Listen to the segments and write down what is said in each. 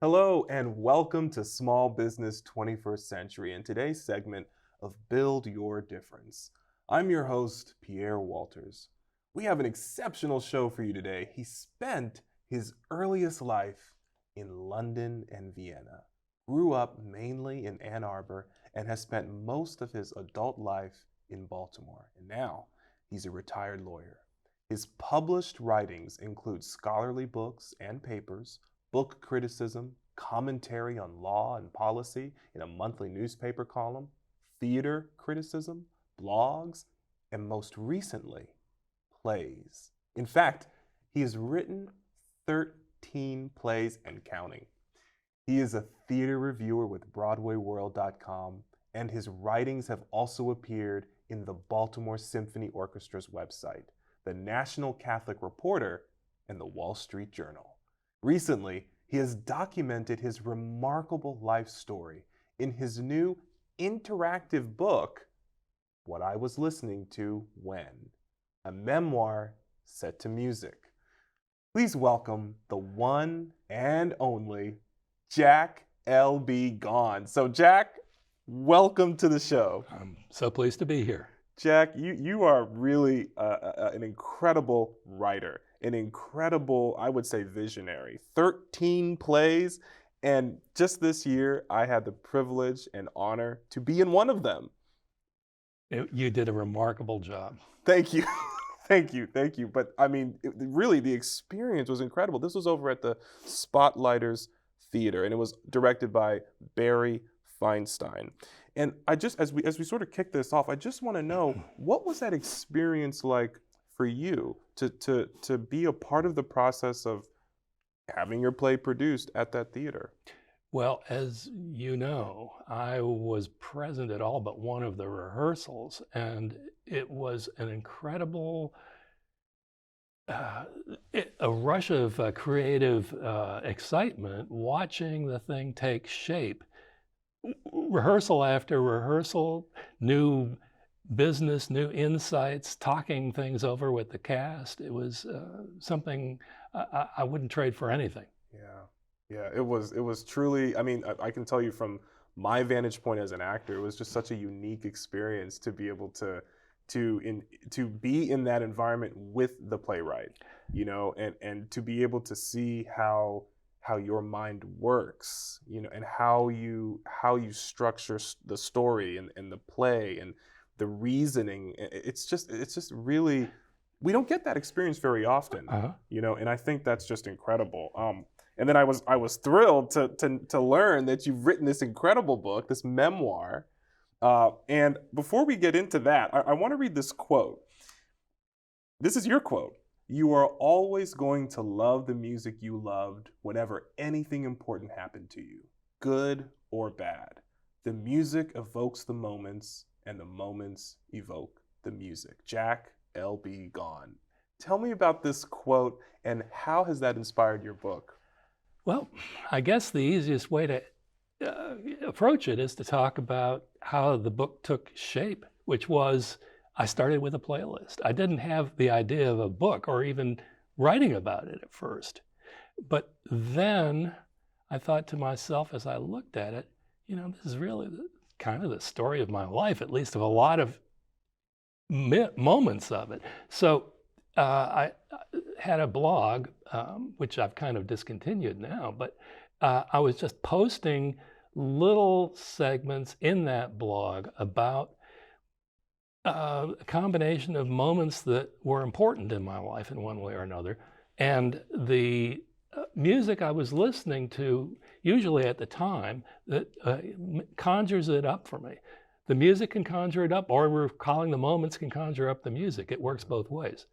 Hello and welcome to Small Business 21st Century and today's segment of Build Your Difference. I'm your host, Pierre Walters. We have an exceptional show for you today. He spent his earliest life in London and Vienna, grew up mainly in Ann Arbor, and has spent most of his adult life in Baltimore. And now he's a retired lawyer. His published writings include scholarly books and papers, book criticism, commentary on law and policy in a monthly newspaper column, theater criticism, blogs, and most recently, plays. In fact, he has written 13 plays and counting. He is a theater reviewer with BroadwayWorld.com, and his writings have also appeared in the Baltimore Symphony Orchestra's website, the National Catholic Reporter, and the Wall Street Journal. Recently, he has documented his remarkable life story in his new interactive book, What I Was Listening to When, a memoir set to music. Please welcome the one and only Jack L.B. Gaughan. So Jack, welcome to the show. I'm so pleased to be here. Jack, you are really an incredible writer, an incredible, I would say, visionary. 13 plays, and just this year, I had the privilege and honor to be in one of them. You did a remarkable job. Thank you. Thank you. But I mean, really, the experience was incredible. This was over at the Spotlighters Theater, and it was directed by Barry Feinstein. And I just, as we sort of kick this off, I just want to know, what was that experience like for you to be a part of the process of having your play produced at that theater? Well, as you know, I was present at all but one of the rehearsals, and it was an incredible, a rush of creative excitement watching the thing take shape. Rehearsal after rehearsal, new business, new insights, talking things over with the cast. It was something I wouldn't trade for anything. Yeah, it was truly, I mean, I can tell you from my vantage point as an actor, it was just such a unique experience to be able to be in that environment with the playwright, you know, and to be able to see how your mind works, you know, and how you structure the story and the play and the reasoning. It's just really, we don't get that experience very often, you know, and I think that's just incredible. And then I was thrilled to learn that you've written this incredible book, this memoir. And before we get into that, I want to read this quote. This is your quote. "You are always going to love the music you loved whenever anything important happened to you, good or bad. The music evokes the moments, and the moments evoke the music." Jack L.B. Gaughan. Tell me about this quote, and how has that inspired your book? Well, I guess the easiest way to approach it is to talk about how the book took shape, which was, I started with a playlist. I didn't have the idea of a book or even writing about it at first. But then I thought to myself as I looked at it, you know, this is really kind of the story of my life, at least of a lot of moments of it. So I had a blog, which I've kind of discontinued now, but I was just posting little segments in that blog about a combination of moments that were important in my life in one way or another. And the music I was listening to, usually at the time, that conjures it up for me. The music can conjure it up, or recalling the moments can conjure up the music. It works both ways.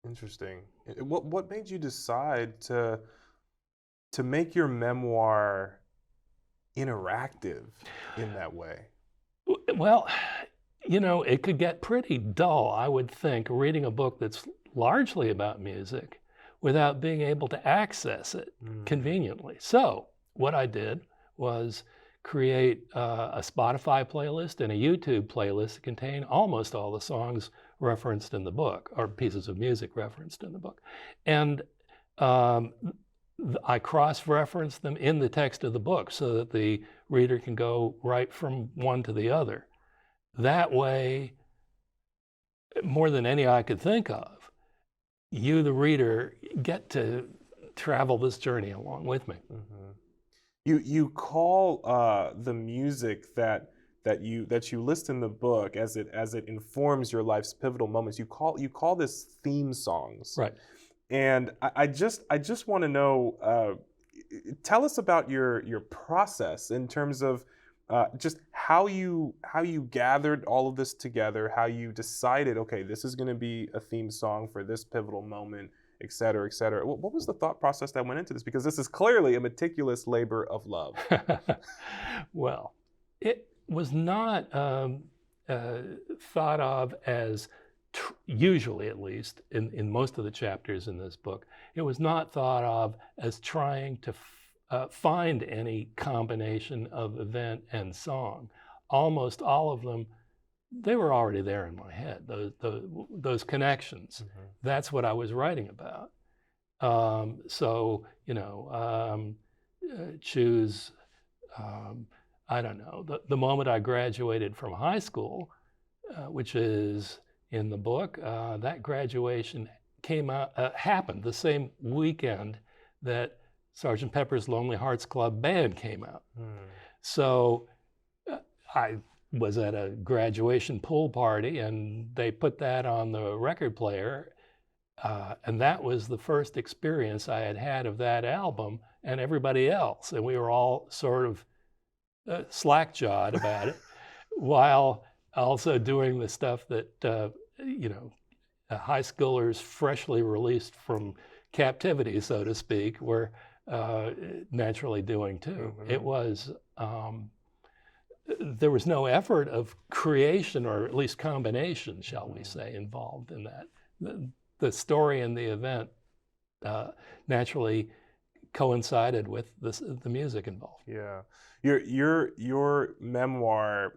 Interesting. What made you decide to make your memoir interactive in that way? Well, you know, it could get pretty dull, I would think, reading a book that's largely about music without being able to access it conveniently. So what I did was create a Spotify playlist and a YouTube playlist that contain almost all the songs referenced in the book, or pieces of music referenced in the book. And I cross-reference them in the text of the book so that the reader can go right from one to the other. That way, more than any I could think of, you, the reader, get to travel this journey along with me. Mm-hmm. You call the music that you list in the book as it informs your life's pivotal moments. You call this theme songs. Right. And I just want to know, tell us about your process in terms of just how you gathered all of this together, how you decided, okay, this is going to be a theme song for this pivotal moment, et cetera, et cetera. What was the thought process that went into this? Because this is clearly a meticulous labor of love. Well, it was not thought of as, usually at least, in most of the chapters in this book, it was not thought of as trying to find any combination of event and song. Almost all of them, they were already there in my head, those connections. Mm-hmm. That's what I was writing about. So, choose, I don't know, the moment I graduated from high school, which is in the book, that graduation happened the same weekend that Sgt. Pepper's Lonely Hearts Club Band came out. So I was at a graduation pool party and they put that on the record player. And that was the first experience I had had of that album and everybody else. And we were all sort of slack-jawed about it, while also doing the stuff that, high schoolers freshly released from captivity, so to speak, were naturally doing too. Mm-hmm. It was, there was no effort of creation, or at least combination, shall we say, involved in that. The story and the event naturally coincided with the music involved. Yeah, your memoir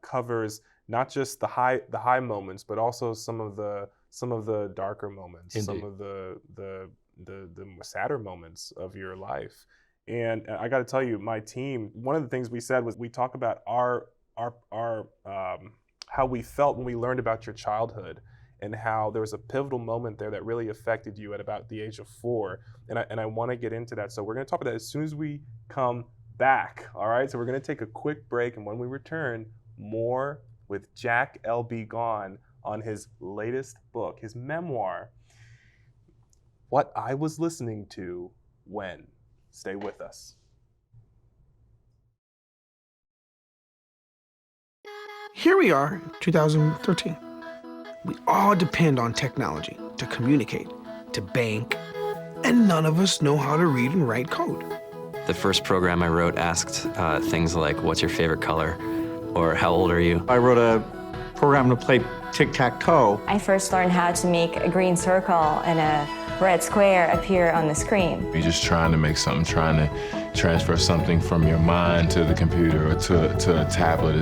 covers not just the high moments, but also some of the darker moments, Indeed. Some of the more sadder moments of your life. And I got to tell you, my team, one of the things we said was we talk about our how we felt when we learned about your childhood, and how there was a pivotal moment there that really affected you at about the age of 4. And I want to get into that. So we're going to talk about that as soon as we come back. All right. So we're going to take a quick break, and when we return, more with Jack L.B. Gaughan on his latest book, his memoir, What I Was Listening to When. Stay with us. Here we are, 2013. We all depend on technology to communicate, to bank, and none of us know how to read and write code. The first program I wrote asked things like, what's your favorite color? Or how old are you? I wrote a program to play tic-tac-toe. I first learned how to make a green circle and a red square appear on the screen. You're just trying to make something, trying to transfer something from your mind to the computer or to a tablet.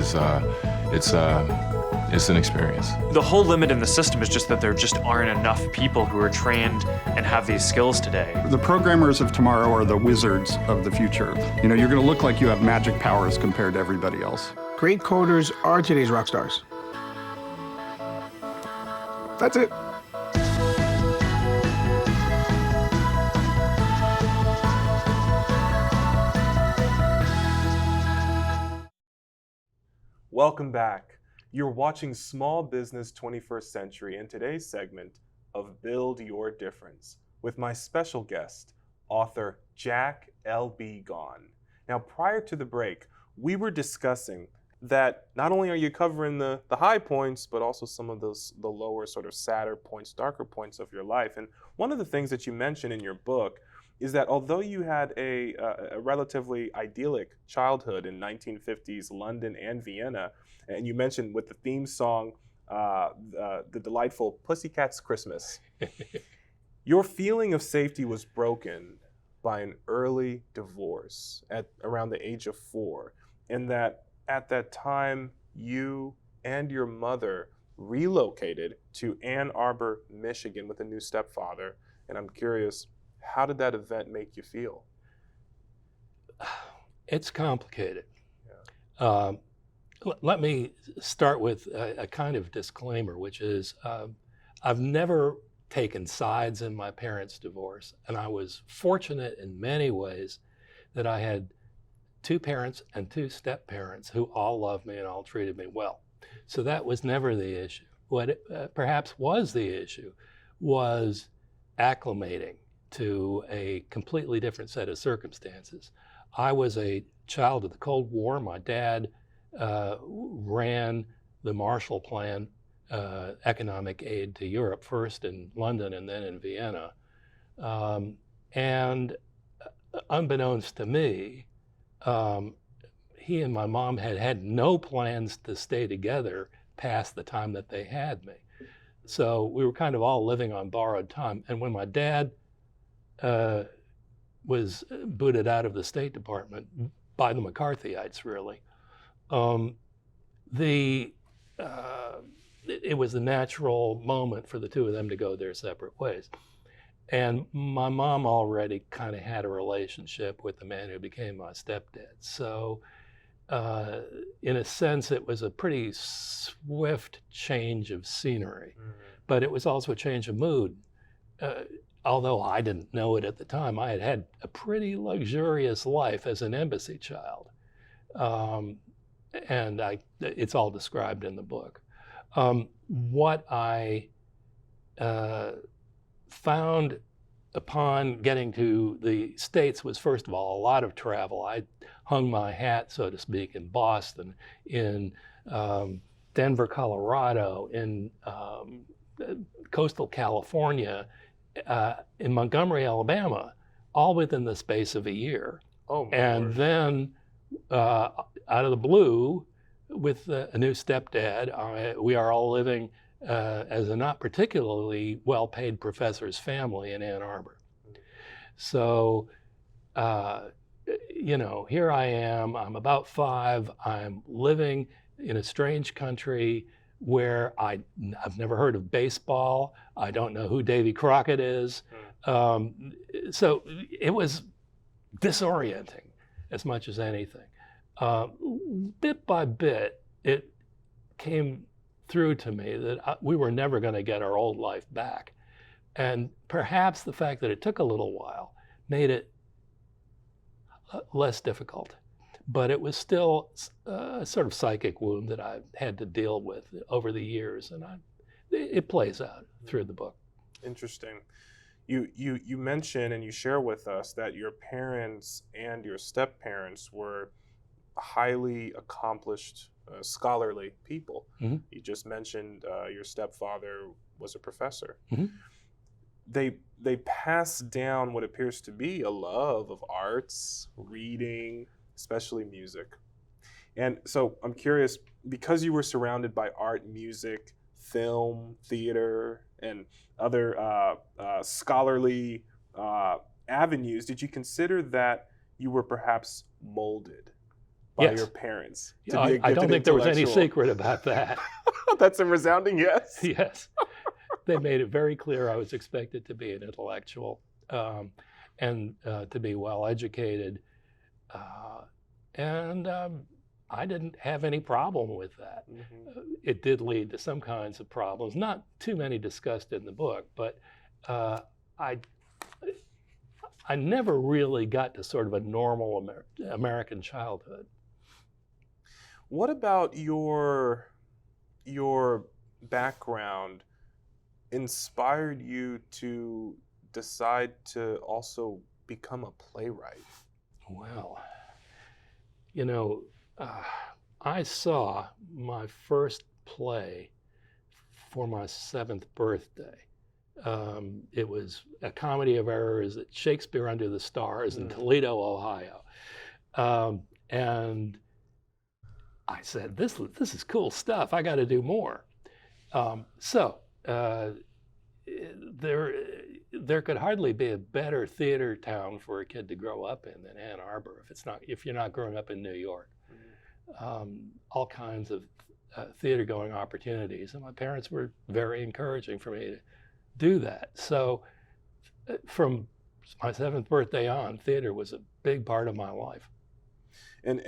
It's an experience. The whole limit in the system is just that there just aren't enough people who are trained and have these skills today. The programmers of tomorrow are the wizards of the future. You know, you're going to look like you have magic powers compared to everybody else. Great coders are today's rock stars. That's it. Welcome back. You're watching Small Business 21st Century in today's segment of Build Your Difference with my special guest, author Jack L.B. Gaughan. Now, prior to the break, we were discussing that not only are you covering the high points, but also some of the lower, sort of sadder points, darker points of your life. And one of the things that you mention in your book is that although you had a relatively idyllic childhood in 1950s London and Vienna, and you mentioned with the theme song, the delightful Pussycat's Christmas, your feeling of safety was broken by an early divorce at around the age of 4, and that at that time you and your mother relocated to Ann Arbor, Michigan with a new stepfather. And I'm curious, How did that event make you feel? It's complicated. Let me start with a kind of disclaimer, which is I've never taken sides in my parents' divorce, and I was fortunate in many ways that I had 2 parents and 2 step-parents who all loved me and all treated me well. So that was never the issue. What perhaps was the issue was acclimating to a completely different set of circumstances. I was a child of the Cold War. My dad ran the Marshall Plan economic aid to Europe, first in London and then in Vienna. And unbeknownst to me, he and my mom had no plans to stay together past the time that they had me. So we were kind of all living on borrowed time. And when my dad was booted out of the State Department by the McCarthyites, really, it was a natural moment for the 2 of them to go their separate ways. And my mom already kind of had a relationship with the man who became my stepdad. So in a sense, it was a pretty swift change of scenery, but it was also a change of mood. Although I didn't know it at the time, I had had a pretty luxurious life as an embassy child. And it's all described in the book. What I found upon getting to the States was, first of all, a lot of travel. I hung my hat, so to speak, in Boston, in Denver, Colorado, in coastal California, in Montgomery, Alabama, all within the space of a year. Oh, my and Lord. Then out of the blue, with a new stepdad, we are all living as a not particularly well-paid professor's family in Ann Arbor. So, here I am, I'm about 5, I'm living in a strange country where I've never heard of baseball, I don't know who Davy Crockett is. So it was disorienting as much as anything. Bit by bit, it came through to me that we were never going to get our old life back. And perhaps the fact that it took a little while made it less difficult. But it was still a sort of psychic wound that I had to deal with over the years, and it plays out through the book. Interesting. You mention and you share with us that your parents and your step-parents were highly accomplished, scholarly people. Mm-hmm. You just mentioned your stepfather was a professor. Mm-hmm. They pass down what appears to be a love of arts, reading, especially music. And so I'm curious, because you were surrounded by art, music, film, theater, and other scholarly avenues, did you consider that you were perhaps molded by Yes. your parents? Yeah, I don't think there was any secret about that. That's a resounding yes. Yes. They made it very clear I was expected to be an intellectual and to be well educated. And I didn't have any problem with that. Mm-hmm. It did lead to some kinds of problems, not too many discussed in the book, but I never really got to sort of a normal American childhood. What about your background inspired you to decide to also become a playwright? Well, I saw my first play for my 7th birthday. It was a comedy of errors at Shakespeare Under the Stars in Toledo, Ohio. And I said, this is cool stuff. I got to do more. So there could hardly be a better theater town for a kid to grow up in than Ann Arbor if you're not growing up in New York. All kinds of theater going opportunities, and my parents were very encouraging for me to do that. So from my 7th birthday on, theater was a big part of my life. And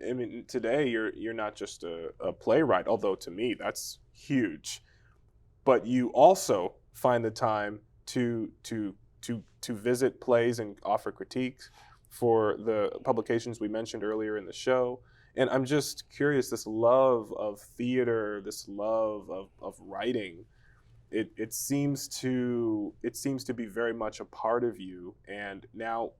I mean, today you're not just a playwright, although to me that's huge, but you also find the time to visit plays and offer critiques for the publications we mentioned earlier in the show. And I'm just curious, this love of theater, this love of writing, it seems to be very much a part of you. And now,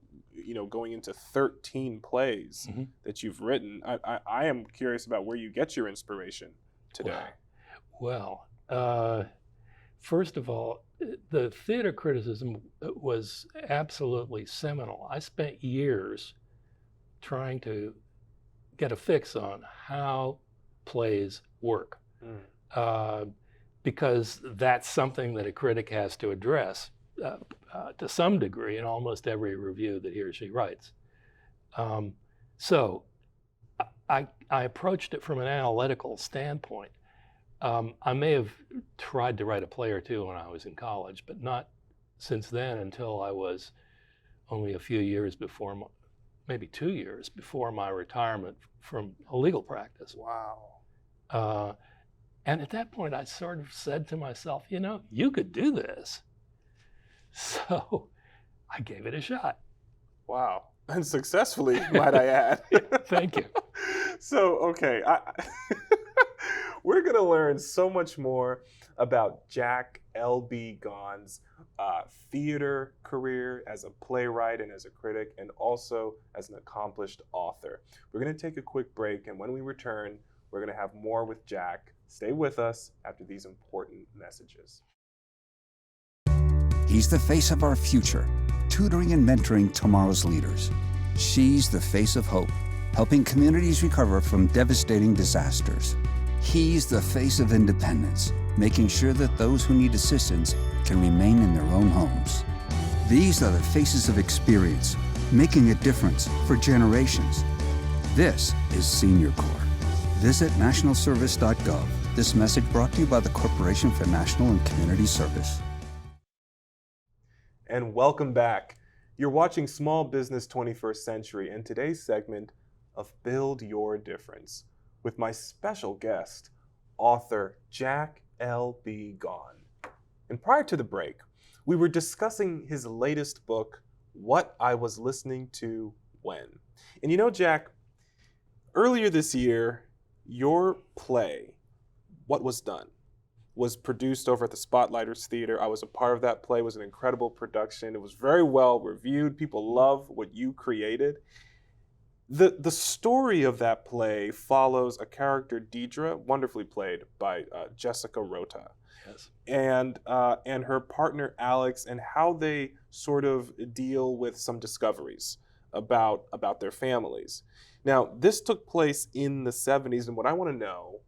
going into 13 plays that you've written, I am curious about where you get your inspiration today. Well, first of all, the theater criticism was absolutely seminal. I spent years trying to get a fix on how plays work, because that's something that a critic has to address to some degree in almost every review that he or she writes. So I approached it from an analytical standpoint. I may have tried to write a play or two when I was in college, but not since then until I was only a few years before, maybe 2 years before my retirement from a legal practice. Wow. And at that point, I sort of said to myself, you could do this. So I gave it a shot. Wow. And successfully, might I add. Thank you. So, okay, we're going to learn so much more about Jack L.B. Gaughan's theater career as a playwright and as a critic, and also as an accomplished author. We're going to take a quick break, and when we return, we're going to have more with Jack. Stay with us after these important messages. He's the face of our future, tutoring and mentoring tomorrow's leaders. She's the face of hope, helping communities recover from devastating disasters. He's the face of independence, making sure that those who need assistance can remain in their own homes. These are the faces of experience, making a difference for generations. This is Senior Corps. Visit nationalservice.gov. This message brought to you by the Corporation for National and Community Service. And welcome back. You're watching Small Business 21st Century, and today's segment of Build Your Difference with my special guest, author Jack L.B. Gaughan. And prior to the break, we were discussing his latest book, What I Was Listening to When. And Jack, earlier this year, your play, What Was Done, was produced over at the Spotlighters Theater. I was a part of that play. It was an incredible production. It was very well reviewed. People love what you created. The story of that play follows a character, Deidre, wonderfully played by Jessica Rota, Yes. and her partner, Alex, and how they sort of deal with some discoveries about their families. Now, this took place in the 70s, and what I want to know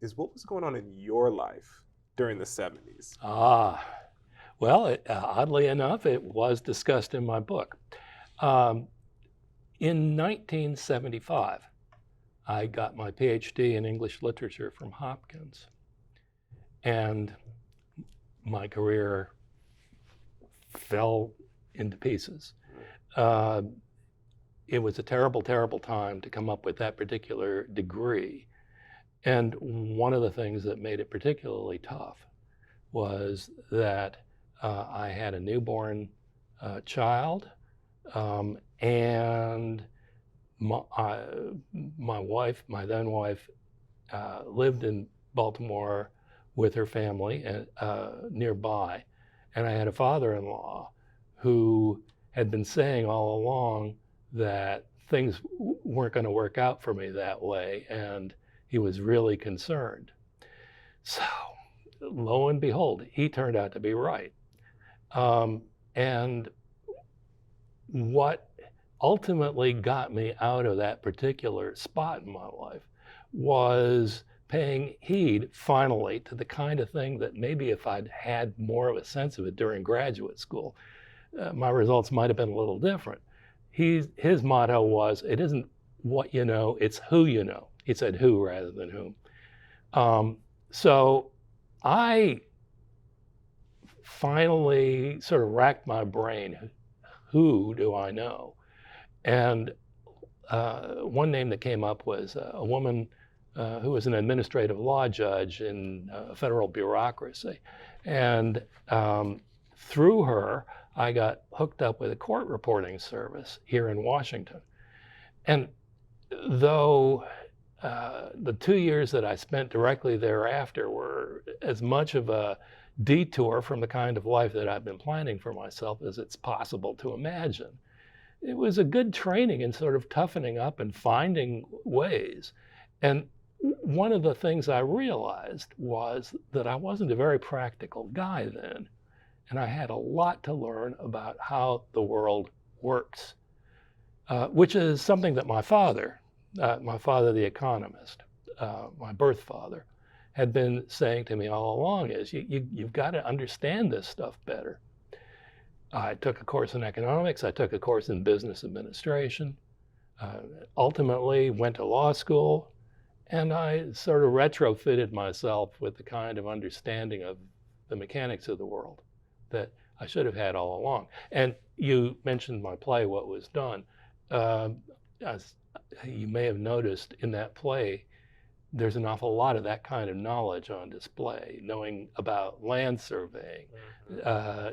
is what was going on in your life during the 70s? Well, oddly enough, it was discussed in my book. In 1975, I got my PhD in English literature from Hopkins, and my career fell into pieces. It was a terrible, terrible time to come up with that particular degree. And one of the things that made it particularly tough was that I had a newborn child, and my wife, my then wife, lived in Baltimore with her family nearby. And I had a father-in-law who had been saying all along that things weren't going to work out for me that way, and he was really concerned. So, lo and behold, he turned out to be right. And what ultimately got me out of that particular spot in my life was paying heed, finally, to the kind of thing that maybe if I'd had more of a sense of it during graduate school, my results might have been a little different. His motto was, it isn't what you know, it's who you know. He said who rather than whom. So I finally sort of racked my brain. who do I know? And one name that came up was a woman who was an administrative law judge in federal bureaucracy. And through her, I got hooked up with a court reporting service here in Washington. And though the 2 years that I spent directly thereafter were as much of a detour from the kind of life that I've been planning for myself as it's possible to imagine, it was a good training in sort of toughening up and finding ways. And one of the things I realized was that I wasn't a very practical guy then, and I had a lot to learn about how the world works, which is something that my father, the economist, my birth father, had been saying to me all along is you've got to understand this stuff better. I took a course in economics, I took a course in business administration, ultimately went to law school, and I sort of retrofitted myself with the kind of understanding of the mechanics of the world that I should have had all along. And you mentioned my play, What Was Done. As you may have noticed in that play, there's an awful lot of that kind of knowledge on display, knowing about land surveying,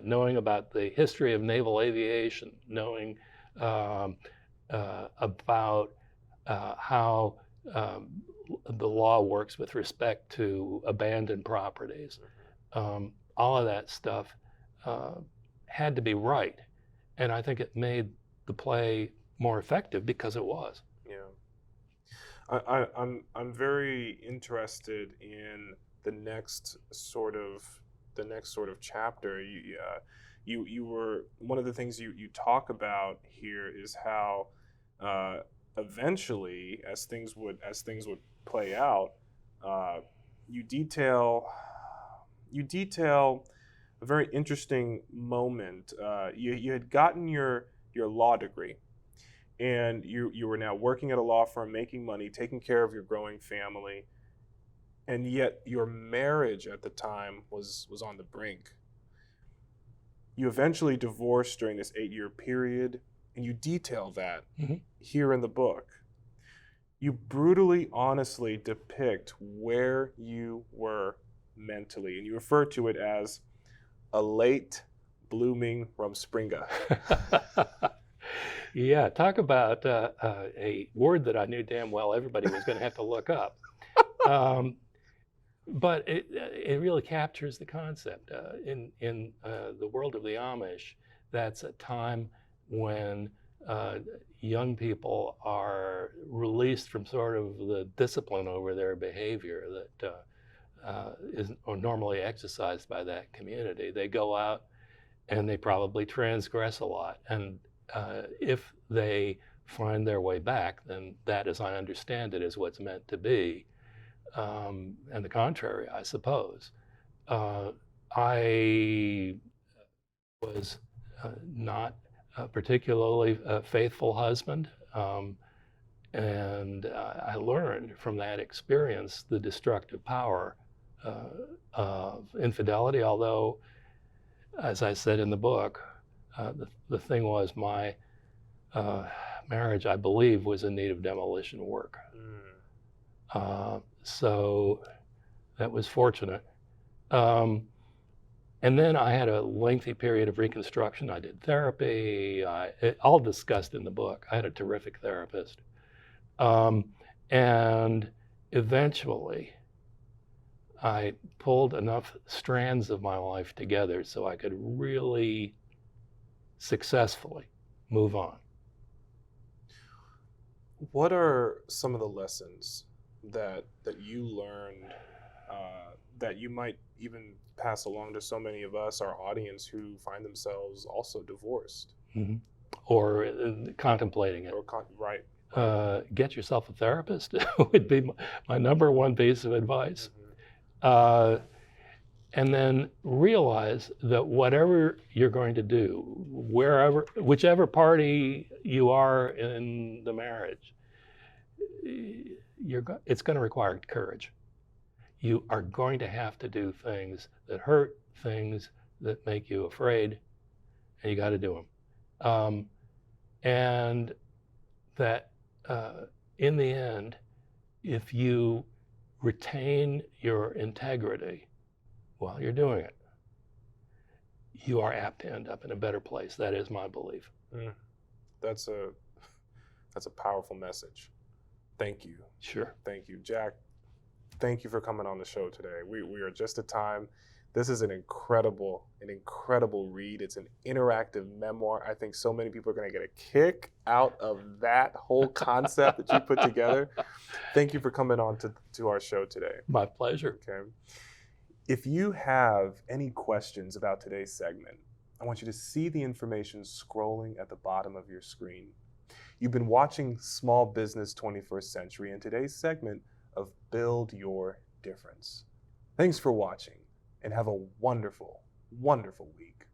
knowing about the history of naval aviation, knowing about how the law works with respect to abandoned properties. All of that stuff had to be right. And I think it made the play more effective because it was. Yeah. I'm very interested in the next sort of chapter. You were, one of the things you talk about here is how eventually, as things would play out, you detail a very interesting moment. You had gotten your law degree, and you were now working at a law firm, making money, taking care of your growing family, and yet your marriage at the time was on the brink. You eventually divorced during this 8-year period, and you detail that here in the book. You brutally, honestly depict where you were mentally, and you refer to it as a late blooming Rumspringa. Yeah, talk about a word that I knew damn well everybody was going to have to look up. But it really captures the concept. In the world of the Amish, that's a time when young people are released from sort of the discipline over their behavior that is normally exercised by that community. They go out and they probably transgress a lot. And if they find their way back, then that, as I understand it, is what's meant to be. And the contrary, I suppose. I was not a particularly faithful husband, and I learned from that experience the destructive power of infidelity, although, as I said in the book, the thing was my marriage, I believe, was in need of demolition work. So that was fortunate. And then I had a lengthy period of reconstruction. I did therapy, all discussed in the book. I had a terrific therapist. And eventually, I pulled enough strands of my life together so I could really successfully move on. What are some of the lessons that you learned that you might even pass along to so many of us, our audience, who find themselves also divorced? Or contemplating it. Right. Get yourself a therapist would be my number one piece of advice. And then realize that whatever you're going to do, whichever party you are in the marriage, it's going to require courage. You are going to have to do things that hurt, things that make you afraid, and you got to do And that in the end, if you retain your integrity while you're doing it, you are apt to end up in a better place. That is my belief. That's a powerful message. Thank you. Sure. Thank you, Jack. Thank you for coming on the show today. We are just at time. This is an incredible read. It's an interactive memoir. I think so many people are going to get a kick out of that whole concept that you put together. Thank you for coming on to our show today. My pleasure. Okay. If you have any questions about today's segment, I want you to see the information scrolling at the bottom of your screen. You've been watching Small Business 21st Century in today's segment of Build Your Difference. Thanks for watching, and have a wonderful, wonderful week.